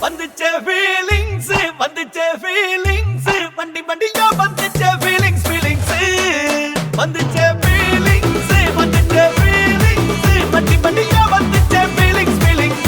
வந்துச்சே feelings வந்துச்சே feelings வண்டி வண்டியா வந்துச்சே ஃபீலிங்ஸ் ஃபீலிங்ஸ் வந்துச்சே ஃபீலிங்ஸ் வந்துச்சே ஃபீலிங்ஸ் வண்டி வண்டியா வந்துச்சே feelings feelings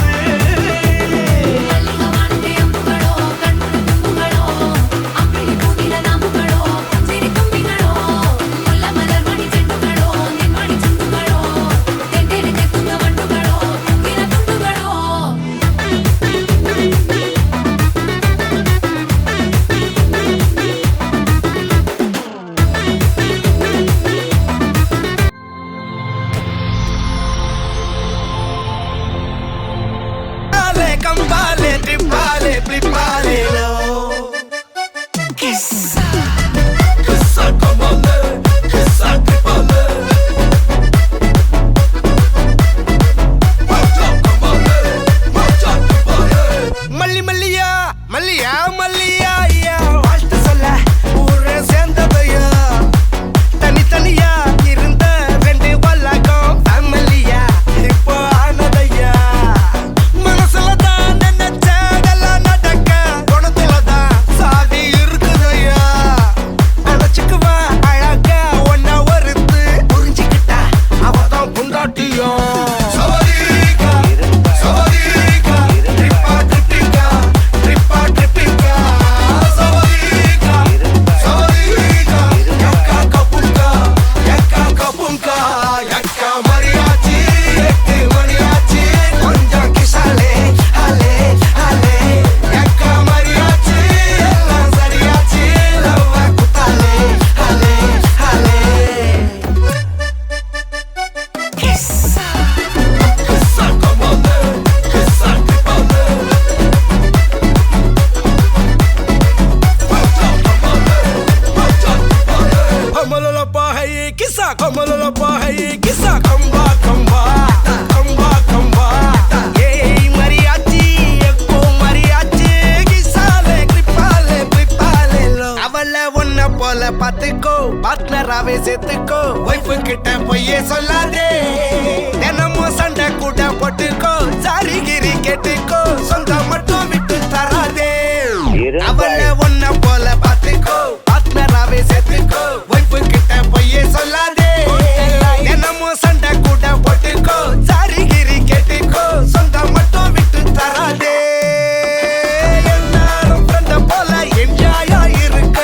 Cambale, tripale, flipale, no. Kissa, kissa, cambale, kissa, tripale. Marcha, cambale, marcha, tripale. Malli, malliya, malliya, malliya, ya. வாழ்த்து சொல்ல ஊரே சேர்ந்ததையா தனி தனியா இருந்த ரெண்டு வல்லகம் ஃபேமிலியா இப்போ ஆனதையா பாத்துக்கோ பார்ட்னராவே சேர்த்துக்கோ வைஃப் கிட்ட பொய்யே சொல்லாதே தினமும் சண்டை கூட போட்டுக்கோ சாரிகிரி கேட்டுக்கோ சொந்தம் மட்டும் விட்டு தராதே அவளை ஒன்ன போல பாத்துக்கோ பார்ட்னராவே சேர்த்துக்கோ வைஃப் கிட்ட பொய்யே சொல்லாதே தினமும் சண்டை கூட போட்டுக்கோ சாரிகிரி கேட்டுக்கோ சொந்தம் மட்டும் விட்டு தராதே எல்லாரும் ஃப்ரெண்ட போல என்ஜாயா இருக்க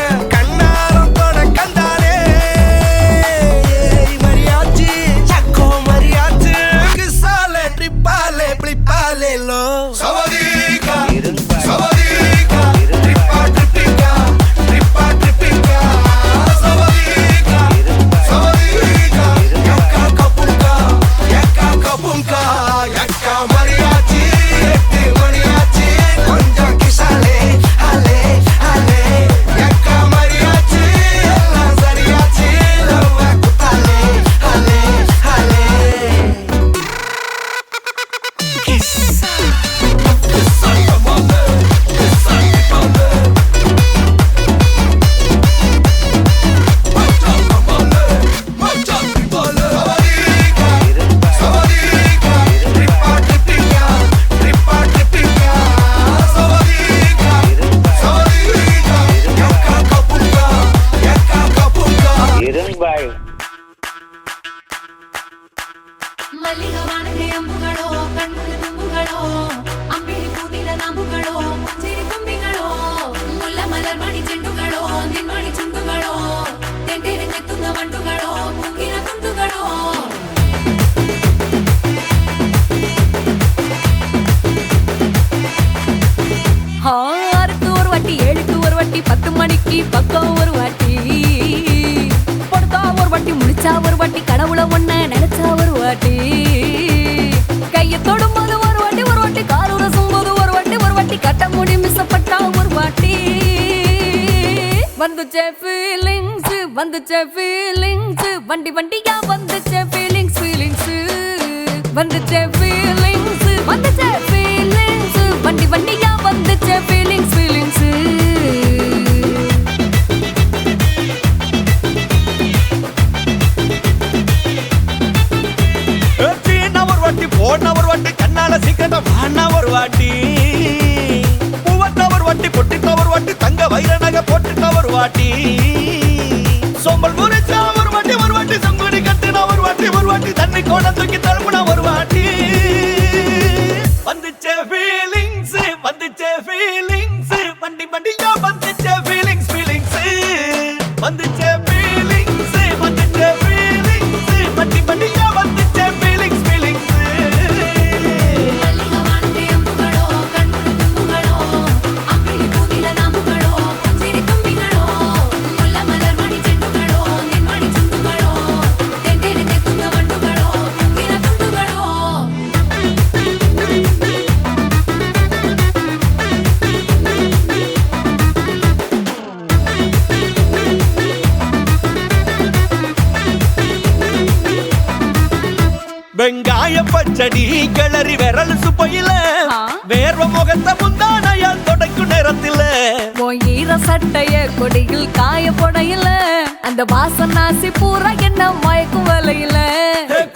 Sabadica, sabadica, tripa tripica, tripa tripica. Sabadica, sabadica, yakka kapunka, yakka mariachi, etti mariachi, konja kisale, ale, ale, yakka mariachi, ella sariachi, lava kutale, ale, ale. Kissa. ஆறுக்கு ஒரு வாட்டி 7க்கு ஒரு வாட்டி 10 மணிக்கு பக்கம் ஒரு வாட்டி படுத்தா ஒரு வாட்டி முடிச்சா ஒரு வாட்டி கடவுளை ஒன்ன நினைச்சா ஒரு வாட்டி கையை தொடும்போது ஒரு வாட்டி கால் உரசும் போது ஒரு வாட்டி கட்ட முடி மிசப்பட்டா ஒரு வாட்டி வந்துச்சே ஃபீலிங்ஸ் வண்டி வண்டியா வந்துச்சே ஃபீலிங்ஸ் வந்துச்சே ஃபீலிங்ஸ் வண்டி வண்டியா வந்துச்சே ஃபீலிங்ஸ் போன ஒரு வாட்டி கண்ணால சீக்கிரம் வாண்ணா ஒரு வாட்டி அழக போட்டுட்டா ஒரு வாட்டி சோம்பல் முறிச்சா ஒரு வாட்டி சங்குடி கட்டுனா ஒரு வாட்டி தண்ணி கோட தூக்கி தழுப்புனா ஒரு வாட்டி வந்துச்சே ஃபீலிங்ஸ் வண்டி வண்டியா வந்துச்சே ஃபீலிங்ஸ் வந்துச்சே ஃபீலிங்ஸ் வண்டி வண்டியா வந்துச்சே ஃபீலிங்ஸ் வெங்காய பச்சடி கிளறி விரல் சுப்பையில வேர்வ முகத்தை முந்தானையால் தொடக்கும் நேரத்தில் ஈர சட்டைய கொடியில் காய பொடையில அந்த வாசனாசி பூரா என்ன மயக்கும் வலையில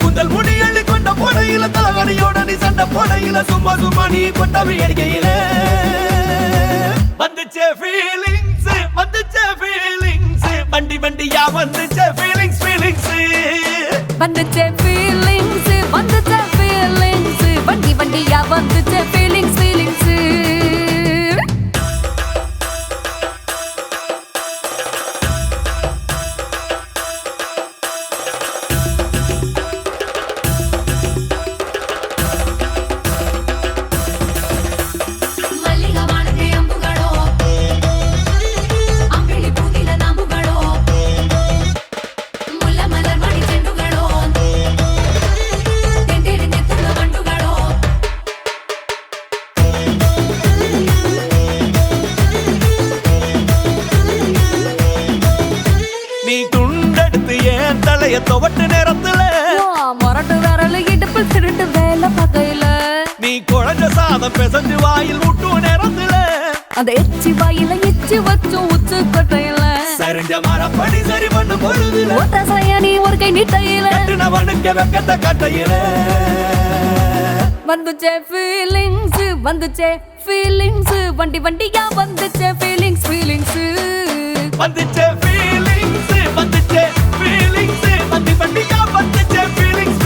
குந்தல் முடியள்ளி கொண்ட பொடையில தலைவலியோட நீ சண்டை பொடையில சும்மா நீ கொண்டவி அடிக்கையில வந்துச்சே ஃபீலிங்ஸ் வண்டி வண்டியா வந்துச்சே ஃபீலிங்ஸ் வந்துச்சே ஃபீலிங்ஸ் வண்டி வண்டியா வந்துச்சே ஃபீலிங்ஸ் நீ துண்டெடுத்து ஏன் தலைய துவட்டு நேரத்துல மொரட்டு விரல் இடுப்பில் திருட்டு வேலை பகையில நீ குழஞ்ச சாதம் பிசைஞ்சு வாயில் விட்டு நேரத்துல அந்த எச்சி வாயில எச்சி வச்சும் உச்சு கொட்டையில சரிஞ்ச மரப்படி சரி பண்ணு பொழுதுல ஒத்த சையனி ஒரு கை நீட்டையில கட்டுனவனுக்கு வெக்கத்த கட்டையில வந்துச்சே ஃபீலிங்ஸ் வண்டி வண்டியா வந்துச்சே ஃபீலிங்ஸ் வந்துச்சே ஃபீலிங்ஸ் வண்டி வண்டியா வந்துச்சே ஃபீலிங்ஸ்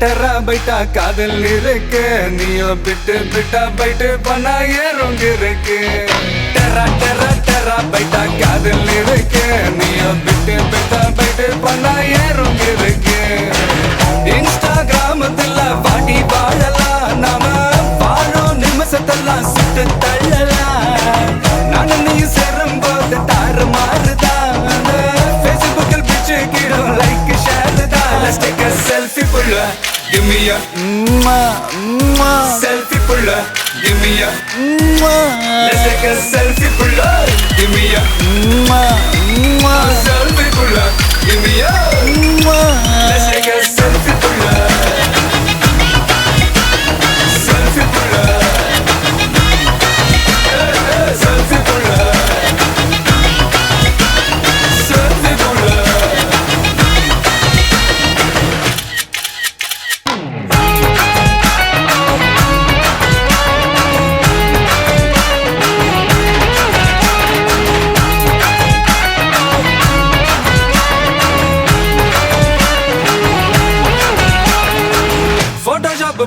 டெரா பைட்டா காதல் இருக்கு நீயும் பிட்டா பைட்டு பண்ணா ஏறுங்க இருக்கு டெரா பைட்டா காதல் இருக்கு நீயும் பிட்டா பைட்டு பண்ணா ஏறுங்க இருக்கு இன்ஸ்டாகிராமத்துல வாடி வாழலாம் நாம வாழும் நிமிஷத்தெல்லாம் சுட்டு தள்ளலாம் நானும் நீ சேரும் போது தாறு மாறுதான் ஃபேஸ்புக்கில் பிச்சு கிடும் லைக் ஷேர் தான் Let's take a selfie pulla, give me a selfie pulla, give me a Let's take a selfie pulla, give me a selfie pulla, give me a Let's take a selfie pulla, selfie pulla, selfie pulla, selfie pulla.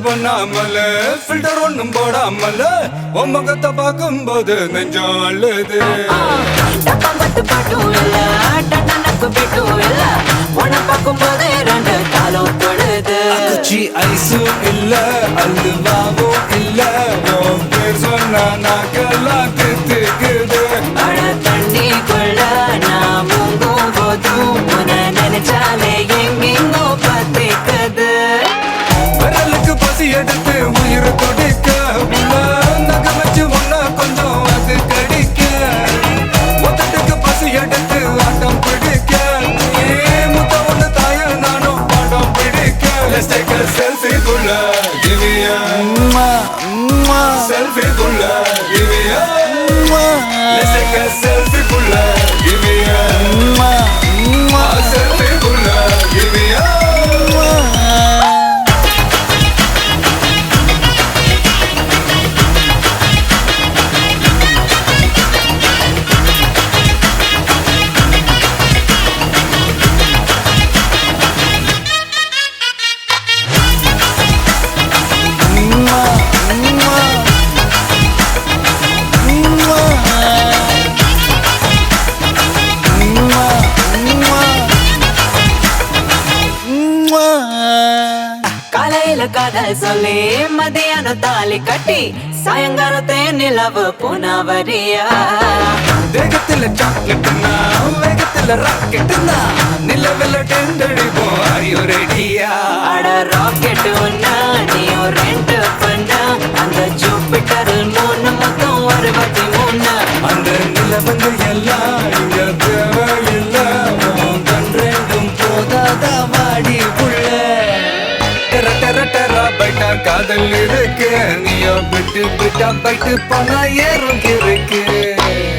பண்ணாமல filter ஒண்ணும் போடாமல உன் முகத்தை பார்க்கும்போது நெஞ்சம் அழுது ஐஸும் இல்ல அல்வாவும் இல்ல உன் பேர் சொன்னா நாக்கெல்லாம் தித்துக்குது தண்ணி கொள்ள நாம காதல் சொல்லி மதியானம் தாலி கட்டி சாயங்காலத்தே நிலவு புனவரியா வேகத்துல சாக்லேட்டுனா வேகத்துல ராக்கெட்டுனா நிலவில் டெண்டடிப்போம் Are you ready-யா? அட ராக்கெட் ஒன்னா நீயும் ரெண்டு பண்ணா அந்த ஜூபிட்டரில் 3 மொத்தம் 63 அந்த நிலவங்கள் எல்லாம் இங்க தேவையில்ல உன் கண் ரெண்டும் போதாத வாடி புள்ள டெர டெர டெர பைட்டா காதல் இருக்கு நீயோ விட்டு விட்டா பைட்டு போனா ஏறும் இருக்கு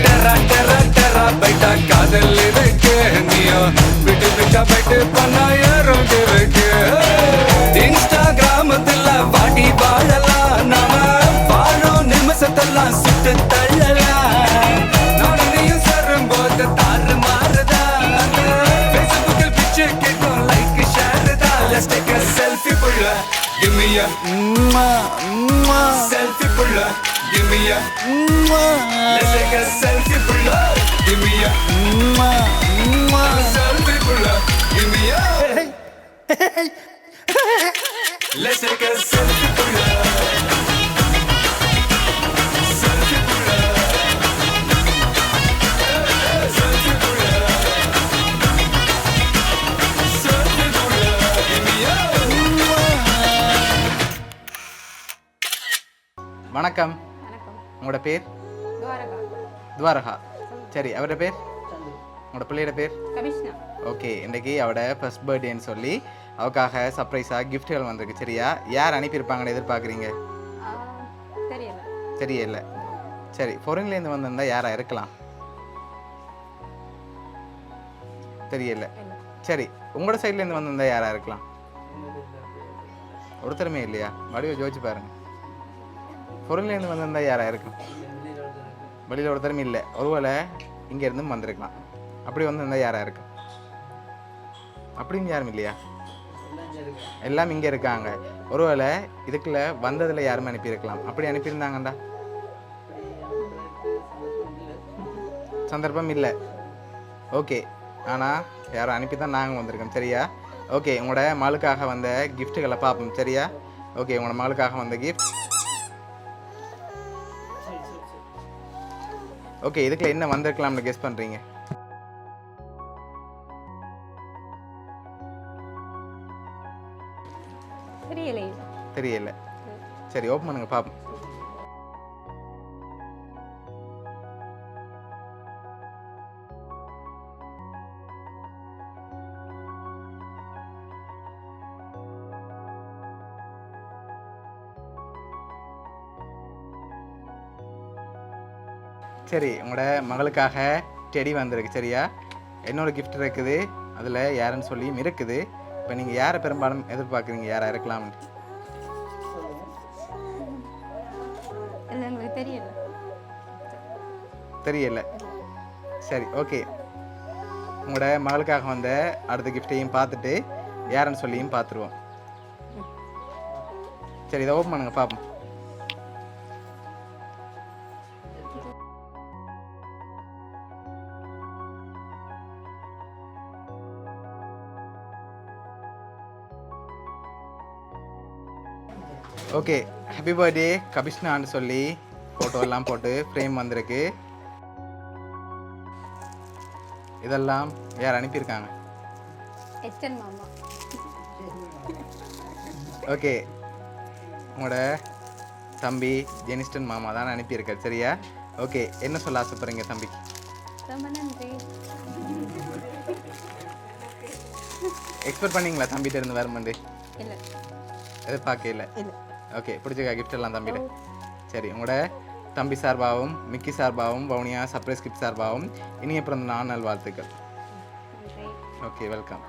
டெர டெர டெர பைட்டா காதல் இருக்கு நீயோ விட்டு விட்டா பைட்டு போனா ஏறும் இருக்கு இன்ஸ்டாகிராமத்துல வாடி வாழலாம் நாம வாழும் நிமிஷத்தெல்லாம் சுட்டு தள்ளலாம் நானும் நீயும் சேரும்போது தாறு மாறுதா Facebookல் பிச்சை கேட்கும் லைக் ஷேர் தான் Let's take a selfie புள்ள Give me a selfie புள்ள Give me a Let's take a selfie புள்ள Give me a selfie புள்ள Give me a Let's take a selfie புள்ள Selfie புள்ள Selfie புள்ள Selfie புள்ள Give me a வணக்கம். உங்களோட பேர்? துவாரகா. சரி, அவரோட பேர்? உங்களோட பிள்ளையோட பேர்? ஓகே, இன்றைக்கி அவட ஃபர்ஸ்ட் பர்த்டேன்னு சொல்லி அவக்காக சர்ப்ரைஸாக கிஃப்ட்டுகள் வந்திருக்கு. சரியா? யார் அனுப்பியிருப்பாங்கன்னு எதிர்பார்க்குறீங்க? தெரியல. சரி, ஃபாரின்லேருந்து வந்திருந்தால் யாராக இருக்கலாம்? தெரியல. சரி, உங்களோட சைட்லேருந்து வந்திருந்தால் யாராக இருக்கலாம்? ஒருத்தருமே இல்லையா? வடிவை ஜோதிச்சு பாருங்க. பொருள்லேருந்து வந்திருந்தா யாராக இருக்கும்? வெளியில் ஒருத்தருமே இல்லை. ஒருவேளை இங்கேருந்தும் வந்திருக்கலாம். அப்படி வந்திருந்தா யாராக இருக்கும்? அப்படின்னு யாரும் இல்லையா? எல்லாம் இங்கே இருக்காங்க. ஒருவேளை இதுக்குள்ள வந்ததில் யாருமே அனுப்பியிருக்கலாம். அப்படி அனுப்பியிருந்தாங்கண்டா சந்தர்ப்பம் இல்லை. ஓகே, ஆனால் யாரும் அனுப்பி தான் நாங்கள் வந்திருக்கோம். சரியா? ஓகே, உங்களோட மகளுக்காக வந்த கிஃப்ட்டுகளை பார்ப்போம். சரியா? ஓகே, உங்களோட மகளுக்காக வந்த கிஃப்ட். ஓகே, இதுக்குள்ள என்ன வந்திருக்கலாம்னு கெஸ் பண்ணுறீங்க? தெரியல. சரி, ஓப்பன் பண்ணுங்க பார்ப்போம். சரி, உங்களோட மகளுக்காக டெடி வந்திருக்கு. சரியா? இன்னொரு கிஃப்ட் இருக்குது, அதில் யாருன்னு சொல்லியும் இருக்குது. இப்போ நீங்கள் யாரை பெரும்பாலும் எதிர்பார்க்குறீங்க? யாராக இருக்கலாம்? தெரியல. சரி, ஓகே, உங்களோட மகளுக்காக வந்த அடுத்த கிஃப்டையும் பார்த்துட்டு யாருன்னு சொல்லியும் பார்த்துருவோம். சரி, இதை ஓப்பன் பண்ணுங்க பார்ப்போம். ஓகே, ஹாப்பி பர்த்டே கபிஷ்னான்னு சொல்லி ஃபோட்டோ எல்லாம் போட்டு ஃப்ரேம் வந்திருக்கு. இதெல்லாம் யார் அனுப்பியிருக்காங்க? ஓகே, உங்களோட தம்பி ஜெனிஸ்டன் மாமா தான் அனுப்பியிருக்கார். சரியா? ஓகே, என்ன சொல்ல ஆசைப்படுறீங்க தம்பிக்கு? எக்ஸ்பெக்ட் பண்ணீங்களா தம்பிகிட்ட இருந்து வருமாண்டு? எதிர்பார்க்கல. ஓகே, பிடிச்ச கிஃப்ட் எல்லாம் தம்பிட. சரி, உங்களோட தம்பி சார்பாகவும் மிக்கி சார்பாகவும் வவுனியா சர்ப்ரைஸ் கிஃப்ட் சார்பாகவும் இனிய பிறந்த நாள் நல்வாழ்த்துக்கள். Okay, welcome.